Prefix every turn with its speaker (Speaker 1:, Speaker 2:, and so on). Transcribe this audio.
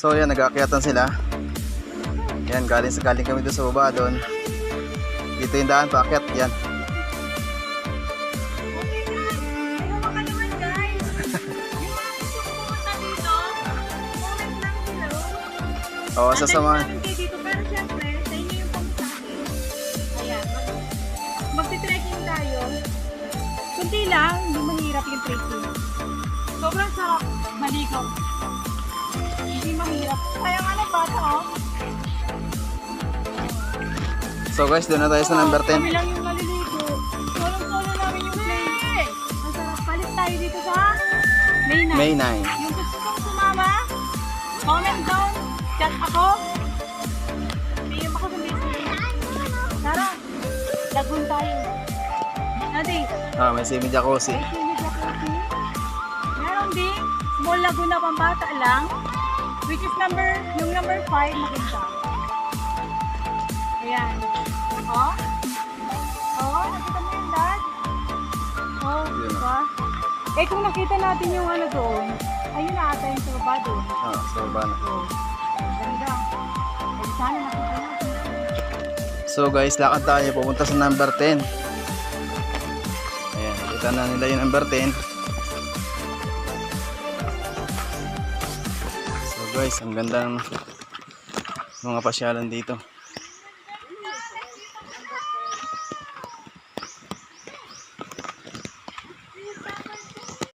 Speaker 1: So yan, nag-aakyatan sila. Yan, galing kami doon sa baba doon. Dito yung daan, paakyat. Yan. Oo, sasama.
Speaker 2: Pero syempre, sa inyo yung pang-sakin. Ayan, magti-trekking tayo. Kunti lang, hindi mahirap yung trekking. Sobrang sarap maligaw. Hindi mahirap. Kaya nga ng bata, oh.
Speaker 1: So guys, doon na tayo sa number 10.
Speaker 2: Kami lang yung maliligo. Solong-solo namin yung play. Ang sarap. Palit tayo dito sa May 9.
Speaker 1: May 9.
Speaker 2: Yung gusto kong sumama, comment down. Chat ako. PM ako sa message. Tara, lagun tayo. Ate,
Speaker 1: Ah, may swimming jacuzzi.
Speaker 2: may swimming jacuzzi. Meron din, small laguna pambata lang. Which is yung number 5 makita. Ayan. Oh. Oh, nakita mo yung dad? Oh,
Speaker 1: Yun.
Speaker 2: diba? Eh kung nakita natin yung ano doon, ayun na ata yung sa baba doon.
Speaker 1: Ah, sa baba na.
Speaker 2: Oh, ganda. Eh sana nakita natin.
Speaker 1: So guys, lakad tayo pupunta sa number 10. Ayan, kita na nila yung number 10. So guys, ang ganda ng mga pasyalan dito.